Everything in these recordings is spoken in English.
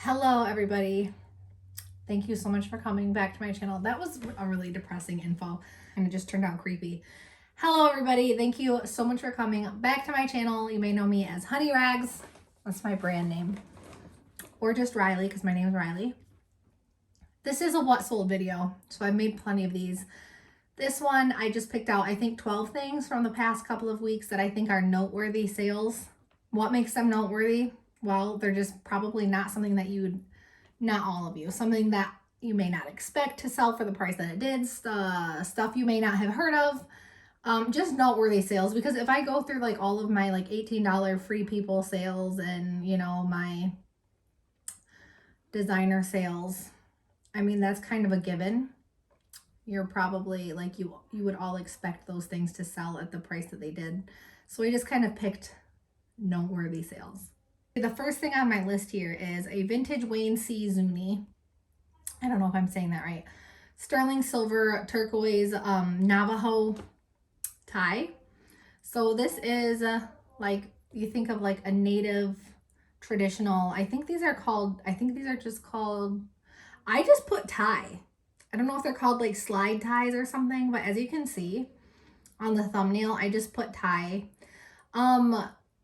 Hello everybody. Thank you so much for coming back to my channel. That was a really depressing info and it just turned out creepy. Hello everybody. Thank you so much for coming back to my channel. You may know me as Honey Rags. That's my brand name. Or just Riley because my name is Riley. This is a what sold video. So I've made plenty of these. This one I just picked out I think 12 things from the past couple of weeks that I think are noteworthy sales. What makes them noteworthy? Well, they're just probably not something that not all of you, something that you may not expect to sell for the price that it did, stuff you may not have heard of, just noteworthy sales. Because if I go through like all of my like $18 free people sales and my designer sales, I mean, that's kind of a given. You're probably like, you would all expect those things to sell at the price that they did. So we just kind of picked noteworthy sales. The first thing on my list here is a vintage Wayne C. Zuni. I don't know if I'm saying that right. Sterling silver turquoise Navajo tie. So this is like, you think of like a native traditional, I think these are just called, I just put tie. I don't know if they're called like slide ties or something, but as you can see on the thumbnail, I just put tie.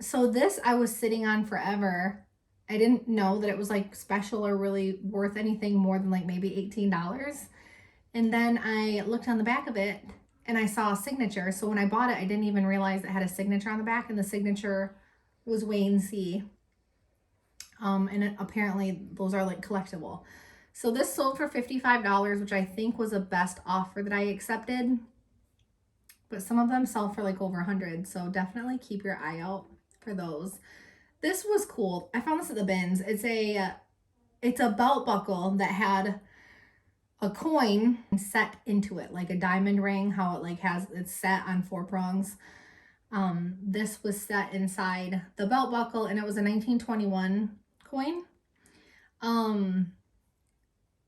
So this I was sitting on forever. I didn't know that it was like special or really worth anything more than like maybe $18. And then I looked on the back of it and I saw a signature. So when I bought it, I didn't even realize it had a signature on the back, and the signature was Wayne C. And apparently those are like collectible. So this sold for $55, which I think was the best offer that I accepted. But some of them sell for like over 100. So definitely keep your eye out for those. This was cool. I found this at the bins. It's a belt buckle that had a coin set into it, like a diamond ring, how it like it's set on 4 prongs. This was set inside the belt buckle, and it was a 1921 coin.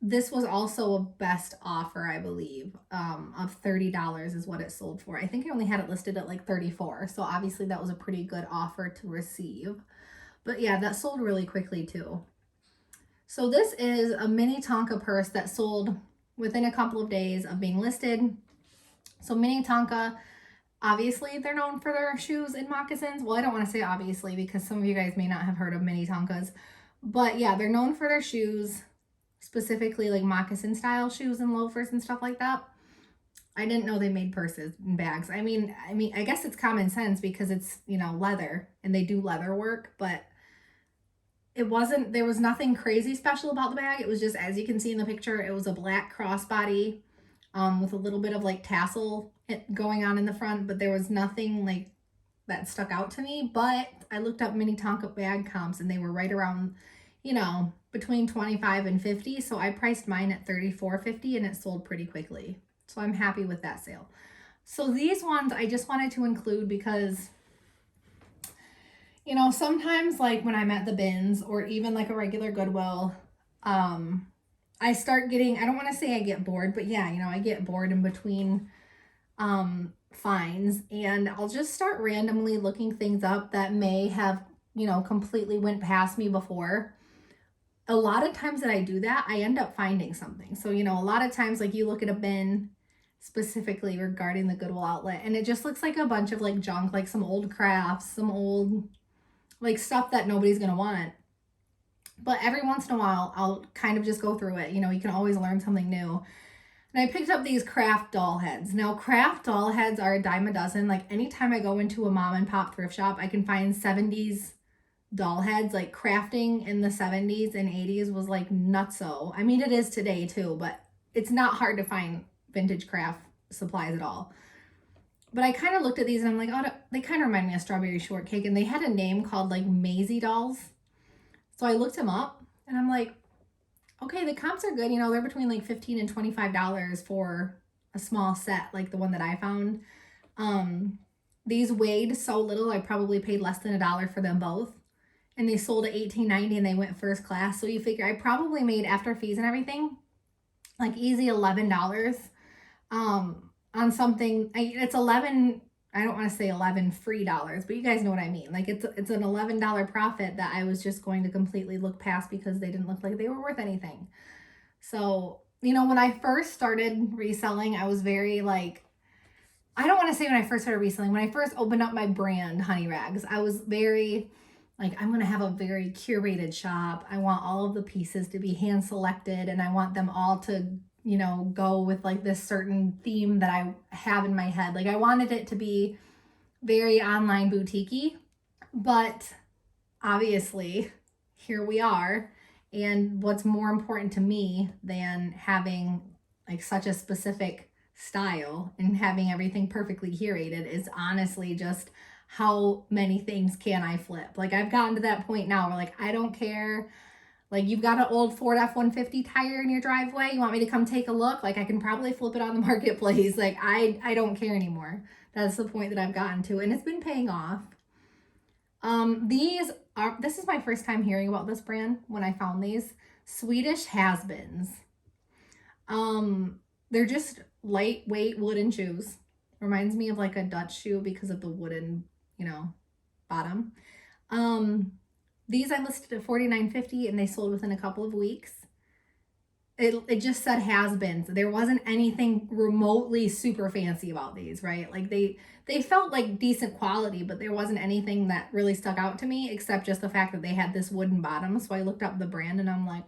This was also a best offer, I believe, of $30 is what it sold for. I think I only had it listed at like $34. So obviously that was a pretty good offer to receive. But yeah, that sold really quickly too. So this is a mini Tonka purse that sold within a couple of days of being listed. So mini Tonka, obviously they're known for their shoes and moccasins. Well, I don't want to say obviously because some of you guys may not have heard of mini Tonkas. But yeah, they're known for their shoes, specifically like moccasin style shoes and loafers and stuff like that. I didn't know they made purses and bags. I mean, I guess it's common sense because it's, leather and they do leather work, but there was nothing crazy special about the bag. It was just, as you can see in the picture, it was a black crossbody with a little bit of like tassel going on in the front, but there was nothing like that stuck out to me. But I looked up mini Tonka bag comps and they were right around, between 25 and 50. So I priced mine at $34.50 and it sold pretty quickly. So I'm happy with that sale. So these ones I just wanted to include because, sometimes like when I'm at the bins or even like a regular Goodwill, I start getting, I don't want to say I get bored, but yeah, I get bored in between finds, and I'll just start randomly looking things up that may have, completely went past me before. A lot of times that I do that, I end up finding something. So, a lot of times like you look at a bin specifically regarding the Goodwill outlet and it just looks like a bunch of like junk, like some old crafts, some old like stuff that nobody's going to want. But every once in a while, I'll kind of just go through it. You can always learn something new. And I picked up these craft doll heads. Now, craft doll heads are a dime a dozen. Like anytime I go into a mom and pop thrift shop, I can find 70s doll heads. Like crafting in the 70s and 80s was like nutso. I mean, it is today too, but it's not hard to find vintage craft supplies at all. But I kind of looked at these and I'm like, oh, they kind of remind me of strawberry shortcake. And they had a name called like Maisie dolls. So I looked them up and I'm like, okay, the comps are good. They're between like $15 and $25 for a small set like the one that I found. These weighed so little, I probably paid less than $1 for them both. And they sold at $18.90 and they went first class. So you figure I probably made, after fees and everything, like easy $11 on something. It's 11 I don't want to say 11 free dollars, but you guys know what I mean. Like it's an $11 profit that I was just going to completely look past because they didn't look like they were worth anything. So, you know, when I first started reselling, I was very like, I don't want to say when I first started reselling, when I first opened up my brand, Honey Rags, I was very like, I'm going to have a very curated shop. I want all of the pieces to be hand selected and I want them all to, you know, go with like this certain theme that I have in my head. Like I wanted it to be very online boutique-y, but obviously here we are. And what's more important to me than having like such a specific style and having everything perfectly curated is honestly just how many things can I flip. Like I've gotten to that point now where like I don't care. Like you've got an old Ford F-150 tire in your driveway, you want me to come take a look? Like I can probably flip it on the marketplace. Like I don't care anymore. That's the point that I've gotten to, and it's been paying off. This is my first time hearing about this brand when I found these Swedish has-beens. They're just lightweight wooden shoes. Reminds me of like a Dutch shoe because of the wooden, you know, bottom. These I listed at $49.50 and they sold within a couple of weeks. It just said has-beens. There wasn't anything remotely super fancy about these, right? Like they felt like decent quality, but there wasn't anything that really stuck out to me except just the fact that they had this wooden bottom. So I looked up the brand and I'm like,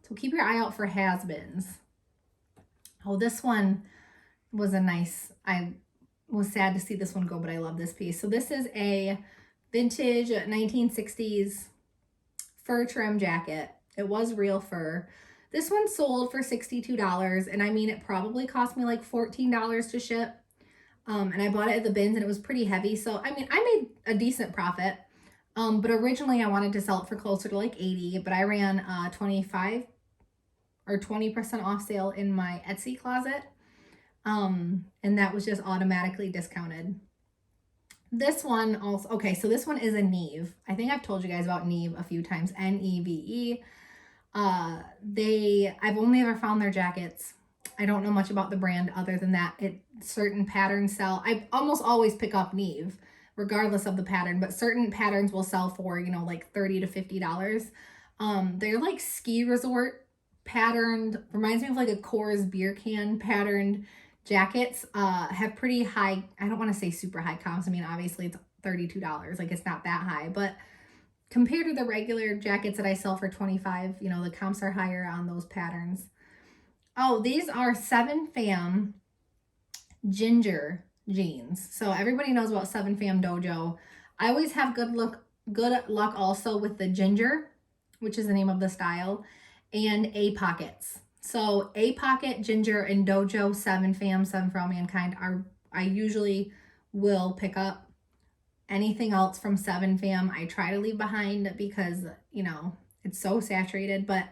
So keep your eye out for has-beens. Oh, this one was a nice, I was sad to see this one go, but I love this piece. So this is a vintage 1960s fur trim jacket. It was real fur. This one sold for $62, and I mean, it probably cost me like $14 to ship. And I bought it at the bins and it was pretty heavy. So, I mean, I made a decent profit. But originally I wanted to sell it for closer to like 80, but I ran 25 or 20% off sale in my Etsy closet. And that was just automatically discounted. This one also, okay, so this one is a Neve. I think I've told you guys about Neve a few times, Neve. I've only ever found their jackets. I don't know much about the brand other than that certain patterns sell. I almost always pick up Neve regardless of the pattern, but certain patterns will sell for, you know, like $30 to $50. They're like ski resort patterned, reminds me of like a Coors beer can patterned jackets. Have pretty high, I don't want to say super high comps. I mean, obviously it's $32, like it's not that high, but compared to the regular jackets that I sell for $25, you know, the comps are higher on those patterns. Oh, these are 7 Fam ginger jeans. So everybody knows about 7 Fam Dojo. I always have good luck also with the ginger, which is the name of the style, and A pockets. So A pocket, ginger, and Dojo, 7 Fam, 7 for All Mankind I usually will pick up. Anything else from 7 Fam I try to leave behind because, you know, it's so saturated. But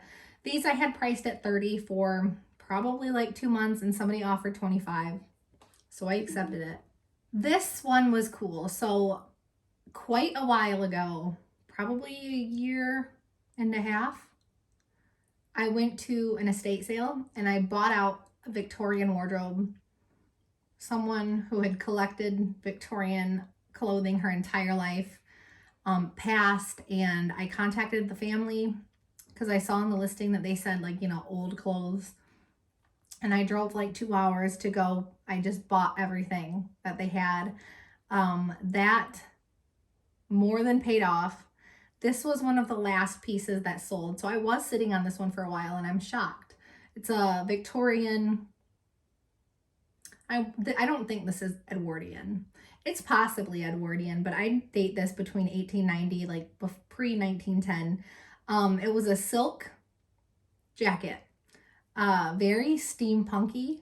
these I had priced at $30 for probably like 2 months, and somebody offered $25. So I accepted it. This one was cool. So quite a while ago, probably a year and a half, I went to an estate sale and I bought out a Victorian wardrobe. Someone who had collected Victorian clothing her entire life passed, and I contacted the family because I saw in the listing that they said, like, you know, old clothes. And I drove like 2 hours to go. I just bought everything that they had. That more than paid off. This was one of the last pieces that sold. So I was sitting on this one for a while and I'm shocked. It's a Victorian. I don't think this is Edwardian. It's possibly Edwardian, but I date this between 1890, like pre-1910. It was a silk jacket. Very steampunky.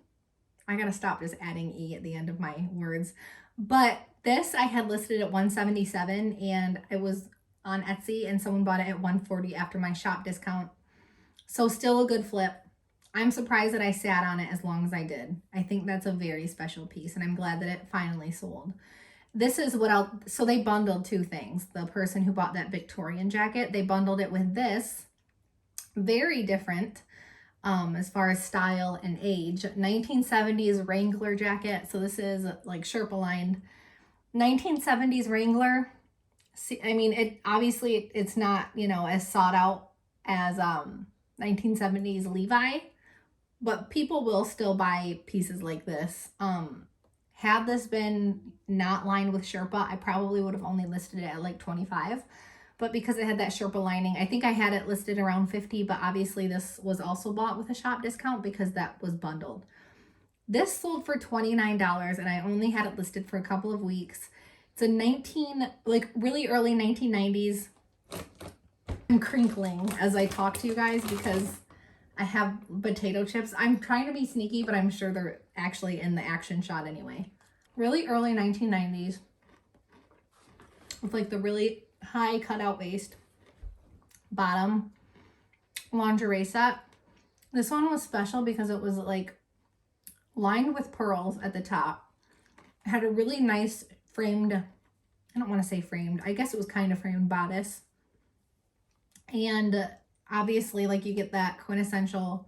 I gotta stop just adding E at the end of my words. But this I had listed at $177 and it was on Etsy and someone bought it at $140 after my shop discount. So still a good flip. I'm surprised that I sat on it as long as I did. I think that's a very special piece and I'm glad that it finally sold. This is so they bundled 2 things. The person who bought that Victorian jacket, they bundled it with this very different as far as style and age. 1970s Wrangler jacket. So this is like Sherpa lined. 1970s Wrangler. See, I mean, it obviously it's not, you know, as sought out as 1970s Levi, but people will still buy pieces like this. Had this been not lined with Sherpa, I probably would have only listed it at like 25. But because it had that Sherpa lining, I think I had it listed around 50, but obviously this was also bought with a shop discount because that was bundled. This sold for $29 and I only had it listed for a couple of weeks. It's a really early 1990s. I'm crinkling as I talk to you guys because I have potato chips. I'm trying to be sneaky, but I'm sure they're actually in the action shot anyway. Really early 1990s with like the really high cutout waist, bottom, lingerie set. This one was special because it was like lined with pearls at the top. It had a really nice framed, I don't want to say framed, I guess it was kind of framed bodice. And obviously, like, you get that quintessential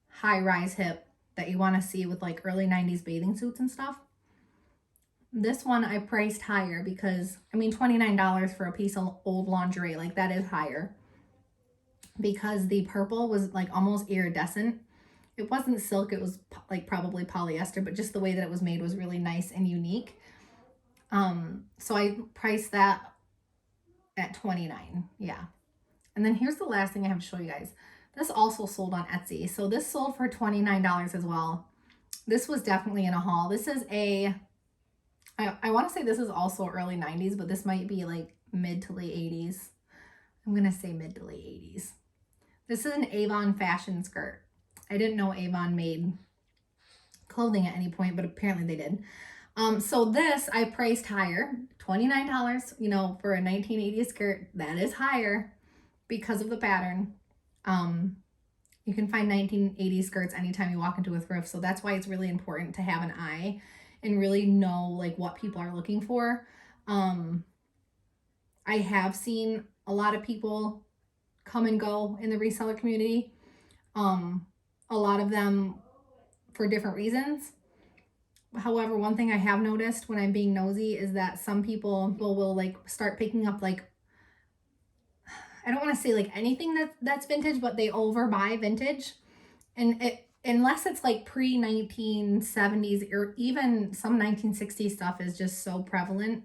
high-rise hip that you want to see with like early 90s bathing suits and stuff. This one I priced higher because, I mean, $29 for a piece of old lingerie, like that is higher. Because the purple was like almost iridescent. It wasn't silk, it was like probably polyester, but just the way that it was made was really nice and unique. So I priced that at $29. Yeah. And then here's the last thing I have to show you guys. This also sold on Etsy. So this sold for $29 as well. This was definitely in a haul. This is I want to say this is also early 90s, but this might be like mid to late 80s. I'm going to say mid to late 80s. This is an Avon fashion skirt. I didn't know Avon made clothing at any point, but apparently they did. So this I priced higher, $29, you know, for a 1980s skirt. That is higher because of the pattern. You can find 1980s skirts anytime you walk into a thrift. So that's why it's really important to have an eye and really know like what people are looking for. I have seen a lot of people come and go in the reseller community. A lot of them for different reasons. However, one thing I have noticed when I'm being nosy is that some people will like start picking up like, I don't want to say like anything that's vintage, but they overbuy vintage. And unless it's like pre-1970s or even some 1960s stuff is just so prevalent,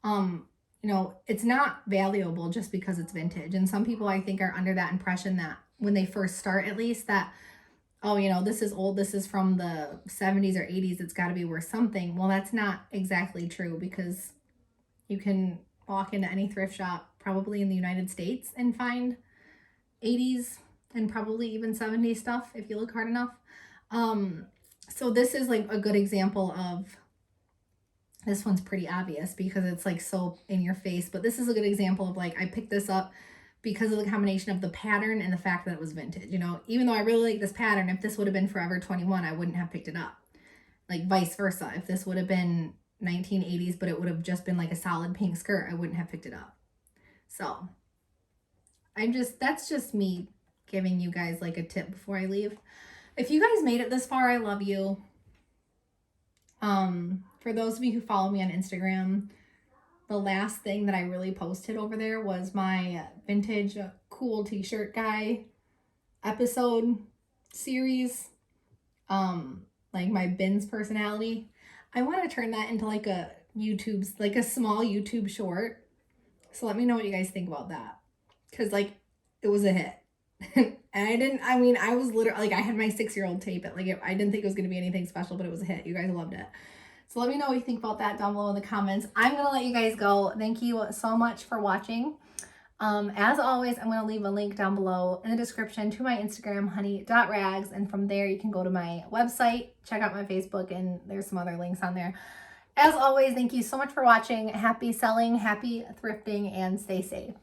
you know, it's not valuable just because it's vintage. And some people I think are under that impression that when they first start, at least, that, oh, you know, this is old, this is from the 70s or 80s, it's got to be worth something. Well, that's not exactly true because you can walk into any thrift shop probably in the United States and find 80s and probably even 70s stuff if you look hard enough. So this is like a good example of, this one's pretty obvious because it's like so in your face, but this is a good example of like, I picked this up because of the combination of the pattern and the fact that it was vintage. You know, even though I really like this pattern, if this would have been Forever 21, I wouldn't have picked it up. Like vice versa. If this would have been 1980s, but it would have just been like a solid pink skirt, I wouldn't have picked it up. So that's just me giving you guys like a tip before I leave. If you guys made it this far, I love you. For those of you who follow me on Instagram, the last thing that I really posted over there was my vintage cool t-shirt guy episode series. Like my bins personality. I want to turn that into like a small YouTube short. So let me know what you guys think about that. Cause like it was a hit. And I was literally like, I had my 6-year-old tape it. Like I didn't think it was going to be anything special, but it was a hit. You guys loved it. So let me know what you think about that down below in the comments. I'm going to let you guys go. Thank you so much for watching. As always, I'm going to leave a link down below in the description to my Instagram, honey.rags. And from there, you can go to my website, check out my Facebook, and there's some other links on there. As always, thank you so much for watching. Happy selling, happy thrifting, and stay safe.